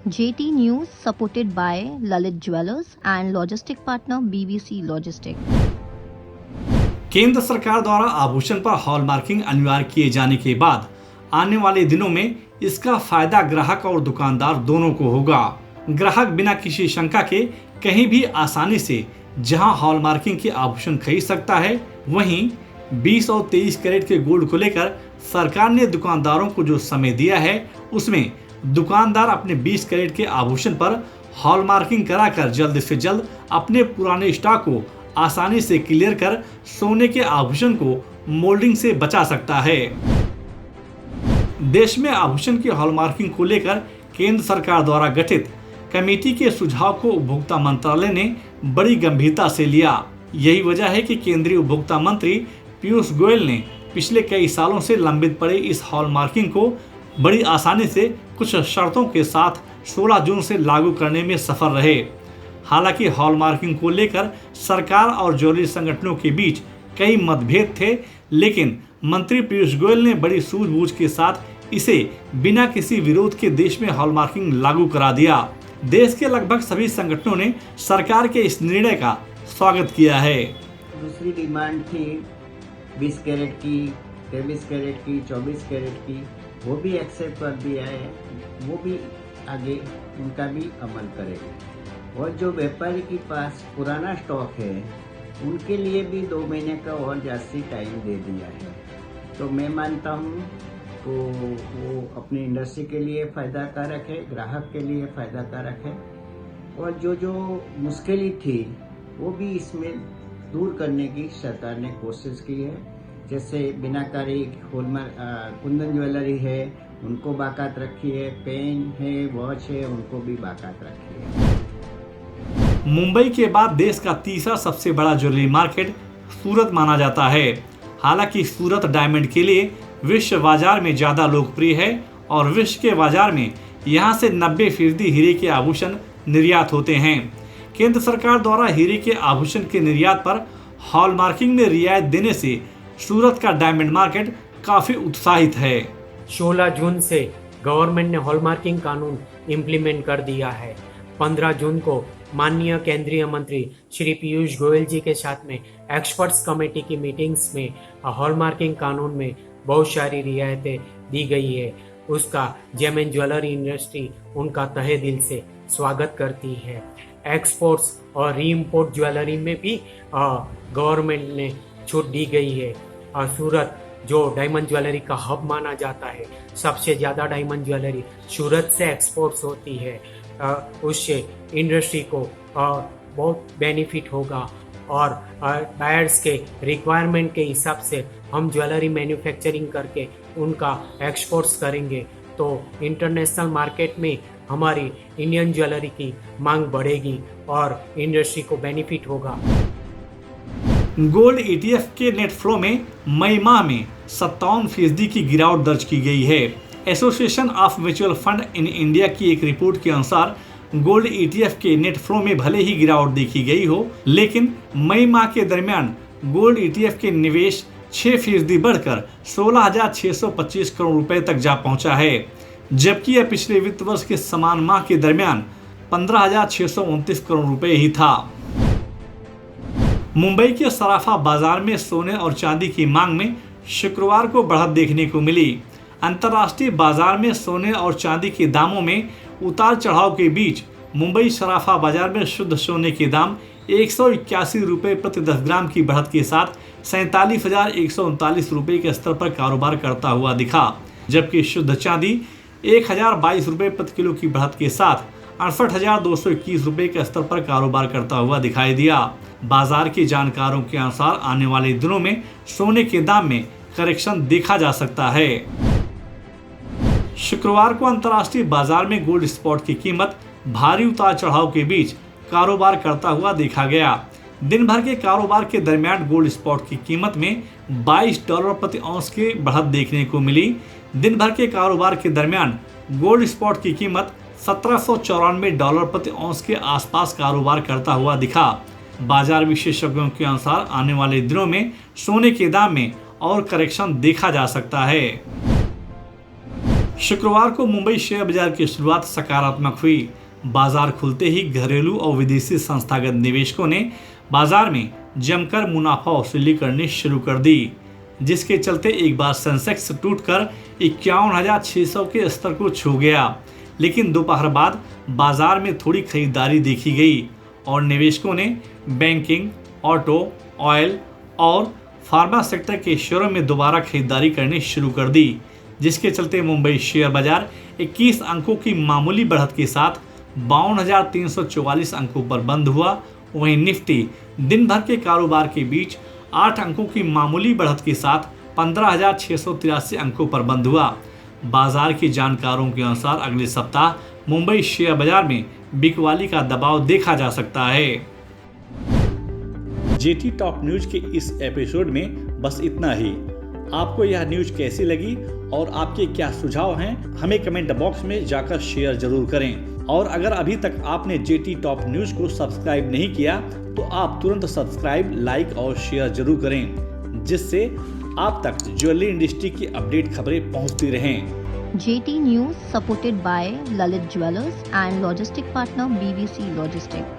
JT News supported by Lalit Jewellers and logistic partner BBC Logistics. केंद्र सरकार द्वारा आभूषण पर हॉलमार्किंग अनिवार्य किए जाने के बाद आने वाले दिनों में इसका फायदा ग्राहक और दुकानदार दोनों को होगा। ग्राहक बिना किसी शंका के कहीं भी आसानी से जहां हॉलमार्किंग के आभूषण खरीद सकता है, वहीं 20 और 23 कैरेट के गोल्ड को लेकर सरकार ने दुकानदारों को जो समय दिया है, उसमें दुकानदार अपने 20 कैरेट के आभूषण पर हॉलमार्किंग कराकर जल्द से जल्द अपने पुराने स्टॉक को आसानी से क्लियर कर सोने के आभूषण को मोल्डिंग से बचा सकता है। देश में आभूषण की हॉलमार्किंग को लेकर केंद्र सरकार द्वारा गठित कमेटी के सुझाव को उपभोक्ता मंत्रालय ने बड़ी गंभीरता से लिया। यही वजह है कि केंद्रीय उपभोक्ता मंत्री पीयूष गोयल ने पिछले कई सालों से लंबित पड़े इस हॉलमार्किंग को बड़ी आसानी से कुछ शर्तों के साथ 16 जून से लागू करने में सफल रहे। हालांकि हॉलमार्किंग को लेकर सरकार और ज्वेलरी संगठनों के बीच कई मतभेद थे, लेकिन मंत्री पीयूष गोयल ने बड़ी सूझबूझ के साथ इसे बिना किसी विरोध के देश में हॉलमार्किंग लागू करा दिया। देश के लगभग सभी संगठनों ने सरकार के इस निर्णय का स्वागत किया है। दूसरी डिमांड थी 20 कैरेट की, 23 कैरेट की, 24 कैरेट की, वो भी एक्सेप्ट कर दिया है। वो भी आगे उनका भी अमल करेंगे। और जो व्यापारी के पास पुराना स्टॉक है, उनके लिए भी 2 महीने का और जास्ती टाइम दे दिया है। तो मैं मानता हूँ तो वो अपनी इंडस्ट्री के लिए फ़ायदा कारक है, ग्राहक के लिए फ़ायदा कारक है। और जो मुश्किलें थी वो भी इसमें दूर करने की सरकार ने कोशिश की है। जैसे बिनाकारी कुंदन ज्वेलरी है, उनको बाकात रखी है, पेन है, वॉच है, उनको भी बाकात रखी है। मुंबई के बाद देश का तीसरा सबसे बड़ा ज्वेलरी मार्केट सूरत माना जाता है। हालांकि सूरत डायमंड के लिए विश्व बाजार में ज्यादा लोकप्रिय है और विश्व के बाजार में यहां से 90% हीरे के आभूषण निर्यात होते हैं। केंद्र सरकार द्वारा हीरे के आभूषण के निर्यात पर हॉलमार्किंग में रियायत देने से सूरत का डायमंड मार्केट काफी उत्साहित है। 16 जून से गवर्नमेंट ने हॉलमार्किंग कानून इम्प्लीमेंट कर दिया है। 15 जून को माननीय केंद्रीय मंत्री श्री पीयूष गोयल जी के साथ में एक्सपर्ट्स कमेटी की मीटिंग्स में हॉलमार्किंग कानून में बहुत सारी रियायतें दी गई है। उसका जेम एंड ज्वेलरी इंडस्ट्री उनका तहे दिल से स्वागत करती है। एक्सपोर्ट्स और री इम्पोर्ट ज्वेलरी में भी गवर्नमेंट ने छूट दी गई है। सूरत जो डायमंड ज्वेलरी का हब माना जाता है, सबसे ज़्यादा डायमंड ज्वेलरी सूरत से एक्सपोर्ट्स होती है। उससे इंडस्ट्री को बहुत बेनिफिट होगा और बायर्स के रिक्वायरमेंट के हिसाब से हम ज्वेलरी मैन्युफैक्चरिंग करके उनका एक्सपोर्ट्स करेंगे तो इंटरनेशनल मार्केट में हमारी इंडियन ज्वेलरी की मांग बढ़ेगी और इंडस्ट्री को बेनिफिट होगा। गोल्ड ETF के नेट फ्लो में मई माह में 57% की गिरावट दर्ज की गई है। Association of mutual fund in India की एक रिपोर्ट के अनुसार गोल्ड ETF के नेट फ्लो में भले ही गिरावट देखी गई हो, लेकिन मई माह के दरमियान गोल्ड ETF के निवेश 6% बढ़कर 16,625 करोड़ रुपए तक जा पहुंचा है, जबकि यह पिछले वित्त वर्ष के समान माह के दरमियान 15,629 करोड़ रुपए ही था। मुंबई के सराफा बाजार में सोने और चांदी की मांग में शुक्रवार को बढ़त देखने को मिली। अंतर्राष्ट्रीय बाजार में सोने और चांदी के दामों में उतार चढ़ाव के बीच मुंबई सराफा बाजार में शुद्ध सोने के दाम 181 रुपये प्रति 10 ग्राम की बढ़त के साथ 47,139 रुपये के स्तर पर कारोबार करता हुआ दिखा, जबकि शुद्ध चांदी 1,022 रुपये प्रति किलो की बढ़त के साथ 68,221 रुपये के स्तर पर कारोबार करता हुआ दिखाई दिया। बाजार के जानकारों के अनुसार आने वाले दिनों में सोने के दाम में करेक्शन देखा जा सकता है। शुक्रवार को अंतर्राष्ट्रीय बाजार में गोल्ड स्पॉट की कीमत भारी उतार चढ़ाव के बीच कारोबार करता हुआ देखा गया। दिन भर के कारोबार के दरमियान गोल्ड स्पॉट की कीमत में $22 प्रति औंस की बढ़त देखने को मिली। दिन भर के कारोबार के दरमियान गोल्ड स्पॉट की कीमत $1794 प्रति औंस के आसपास कारोबार करता हुआ दिखा। बाजार विशेषज्ञों के अनुसार आने वाले दिनों में सोने के दाम में और करेक्शन देखा जा सकता है। शुक्रवार को मुंबई शेयर बाजार की शुरुआत सकारात्मक हुई। बाजार खुलते ही घरेलू और विदेशी संस्थागत निवेशकों ने बाजार में जमकर मुनाफा वसूली करनी शुरू कर दी, जिसके चलते एक बार सेंसेक्स टूटकर 51,600 के स्तर को छू गया। लेकिन दोपहर बाद बाजार में थोड़ी खरीदारी देखी गई और निवेशकों ने बैंकिंग, ऑटो, ऑयल और फार्मा सेक्टर के शेयरों में दोबारा खरीदारी करनी शुरू कर दी, जिसके चलते मुंबई शेयर बाजार 21 अंकों की मामूली बढ़त के साथ 52,344 अंकों पर बंद हुआ। वहीं निफ्टी दिन भर के कारोबार के बीच 8 अंकों की मामूली बढ़त के साथ 15,683 अंकों पर बंद हुआ। बाजार के जानकारों के अनुसार अगले सप्ताह मुंबई शेयर बाजार में बिकवाली का दबाव देखा जा सकता है। जेटी टॉप न्यूज के इस एपिसोड में बस इतना ही। आपको यह न्यूज कैसी लगी और आपके क्या सुझाव हैं, हमें कमेंट बॉक्स में जाकर शेयर जरूर करें। और अगर अभी तक आपने जेटी टॉप न्यूज को सब्सक्राइब नहीं किया तो आप तुरंत सब्सक्राइब, लाइक और शेयर जरूर करें, जिससे आप तक ज्वेलरी इंडस्ट्री की अपडेट खबरें पहुंचती रहें। JT News supported by Lalit Jewelers and logistic partner BBC Logistics.